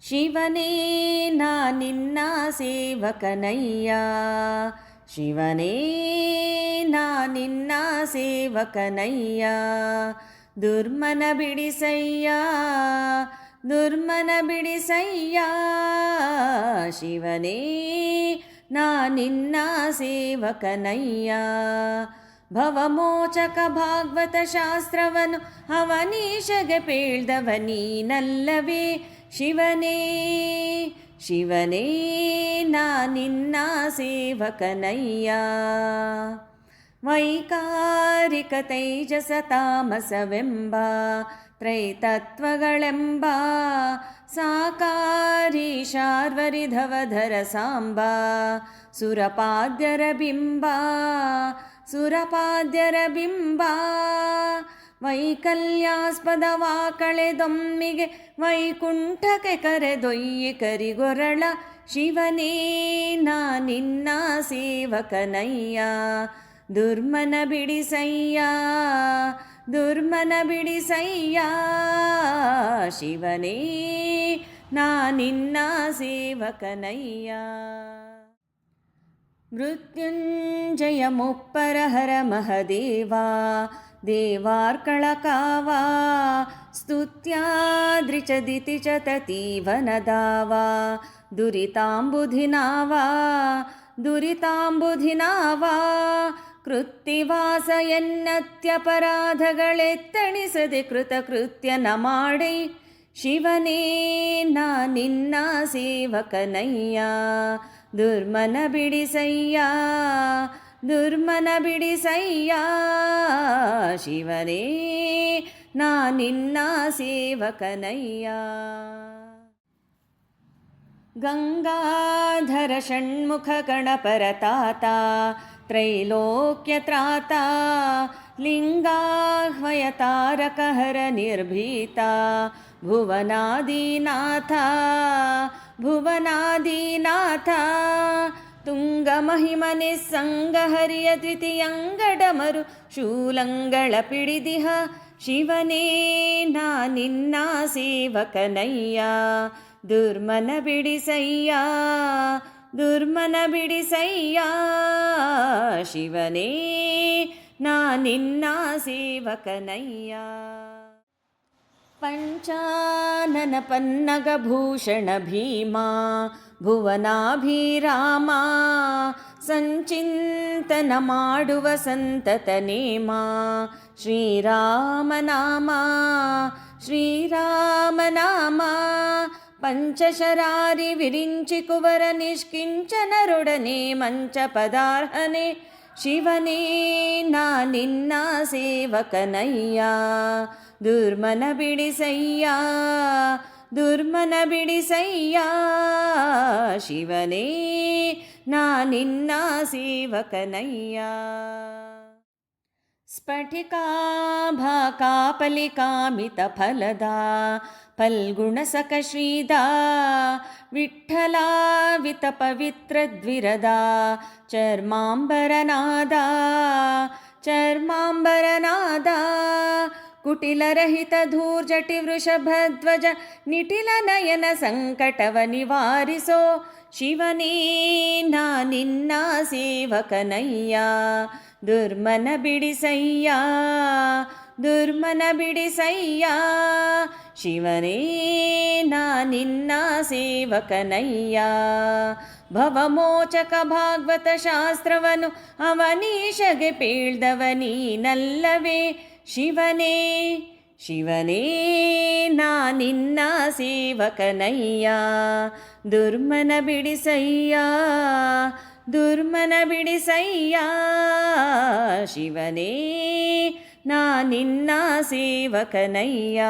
ಶಿವನೇ ನಾ ನಿನ್ನ ಸೇವಕನಯ್ಯ, ಶಿವನೇ ನಾ ನಿನ್ನ ಸೇವಕನಯ್ಯ. ದುರ್ಮನ ಬಿಡಿಸಯ್ಯ, ದುರ್ಮನ ಬಿಡಿಸಯ್ಯ. ಶಿವನೇ ನಾ ನಿನ್ನ ಸೇವಕನಯ್ಯ. ಭವಮೋಚಕ ಭಾಗವತ ಶಾಸ್ತ್ರವನ್ನು ಅವನೀಶಗೆ ಪೇಳ್ದವ ನೀನಲ್ಲವೇ ಶಿವನೇ, ಶಿವನೇ ನಾ ನಿನ್ನ ಸೇವಕನಯ್ಯ. ವೈಕಾರಿಕ ತೈಜಸ ತಾಮಸವೆಂಬ ತ್ರೈತತ್ವಗಳೆಂಬ ಸಾಕಾರಿ ಶಾರ್ವರಿಧವಧರ ಸಾಂಬ ಸುರಪಾದ್ಯರ ಬಿಂಬ, ಸುರಪಾದ್ಯರ ಬಿಂಬ. ವೈಕಲ್ಯಾಸ್ಪದವಾ ಕಳೆದೊಮ್ಮಿಗೆ ವೈಕುಂಠಕ್ಕೆ ಕರೆದೊಯ್ಯಿ ಕರಿಗೊರಳ. ಶಿವನೇ ನಾ ನಿನ್ನ ಸೇವಕನಯ್ಯ. ದುರ್ಮನ ಬಿಡಿಸಯ್ಯ, ದುರ್ಮನ ಬಿಡಿಸಯ್ಯ. ಶಿವನೇ ನಾ ನಿನ್ನ ಸೇವಕನಯ್ಯ. ಮೃತ್ಯುಂಜಯ ಮುಪ್ಪರ ಹರ ಮಹದೇವ, ದೇವಾರ್ಕಳ ಕಾವ ಸ್ತುತ್ಯಾದ್ರಿಚದಿತಿ ಚ ತತೀವನದಾವ. ದುರಿತಾಂಬುಧಿನಾವ, ದುರಿತಾಂಬುಧಿನಾವ. ಕೃತ್ತಿವಾಸ ಎನ್ನತ್ಯಪರಾಧಗಳೆತ್ತಣಿಸದೆ ಕೃತಕೃತ್ಯನ ಮಾಡೈ. ಶಿವನೇ ನಾ ನಿನ್ನ ಸೇವಕನಯ್ಯ. ದುರ್ಮನ ಬಿಡಿಸಯ್ಯ, ದುರ್ಮನ ಬಿಡಿಸಯ್ಯ. ಶಿವನೇ ನಾ ನಿನ್ನ ಸೇವಕನಯ್ಯ. ಗಂಗಾಧರ ಷಣ್ಮುಖ ಗಣಪರತಾತ, ತ್ರೈಲೋಕ್ಯ ತ್ರಾತ ಲಿಂಗಾಹ್ವಯ ತಾರಕ ಹರ ನಿರ್ಭೀತ. ಭುವನಾದಿನಾಥ, ಭುವನಾದಿನಾಥ. ತುಂಗ ಮಹಿಮ ನಿಸ್ಸಂಗ ಹರಿಯ ದ್ವಿತೀಯಂಗಡಮರು ಶೂಲಂಗಳ ಪಿಡಿದಿಹ. ಶಿವನೇ ನಾ ನಿನ್ನ ಸೇವಕನಯ್ಯ. ದುರ್ಮನ ಬಿಡಿಸಯ್ಯ, ದುರ್ಮನ ಬಿಡಿಸಯ್ಯ. ಶಿವನೇ ನಾ ನಿನ್ನ ಸೇವಕನಯ್ಯ. ಪಂಚಾನನ ಪನ್ನಗ ಭೂಷಣ ಭೀಮಾ, ಭುವನಾಭಿರಾಮ. ಸಂಚಿಂತನ ಮಾಡುವ ಸಂತತ ನೇಮ. ಶ್ರೀರಾಮನಾಮ, ಶ್ರೀರಾಮನಾಮ. ಪಂಚಶರಾರಿ ವಿರಿಂಚಿ ಕುವರ ನಿಷ್ಕಿಂಚನರೊಡನೆ ಮಂಚ ಪದಾರ್ಹನೆ. ಶಿವನೇ ನಾ ನಿನ್ನ ಸೇವಕನಯ್ಯ. ದುರ್ಮನ ಬಿಡಿಸಯ್ಯ, ದುರ್ಮನ ಬಿಡಿಸಯ್ಯ. ಶಿವನೇ ನಾ ನಿನ್ನ ಸೇವಕನಯ್ಯ. ಸ್ಫಟಿಕಾಭಾಕಾಪಲಿಕಾಮಿತ ಫಲದ ಫಲ್ಗುಣಸಕ ಶ್ರೀದ. ವಿಠ್ಠಲ ವಿತ ಪವಿತ್ರ ದ್ವಿರದ ಚರ್ಮಾಂಬರನಾದ, ಚರ್ಮಾಂಬರನಾದ. ಕುಟಿಲರಹಿತ ಧೂರ್ಜಟಿ ವೃಷಭಧ್ವಜ ನಿಟಿಲ ನಯನ ಸಂಕಟವ ನಿವಾರಿಸೋ. ಶಿವನೇ ನಾ ನಿನ್ನ ಸೇವಕನಯ್ಯ. ದುರ್ಮನ ಬಿಡಿಸಯ್ಯ, ದುರ್ಮನ ಬಿಡಿಸಯ್ಯ. ಶಿವನೇ ನಾ ನಿನ್ನ ಸೇವಕನಯ್ಯ. ಭವಮೋಚಕ ಭಾಗವತ ಶಾಸ್ತ್ರವನ್ನು ಅವನೀಶಗೆ ಪೇಳ್ದವ ನೀನಲ್ಲವೇ ಶಿವನೇ, ಶಿವನೇ ನಾ ನಿನ್ನ ಸೇವಕನಯ್ಯ. ದುರ್ಮನ ಬಿಡಿಸಯ್ಯ, ದುರ್ಮನ ಬಿಡಿಸಯ್ಯ. ಶಿವನೇ ನಾ ನಿನ್ನ ಸೇವಕನಯ್ಯ.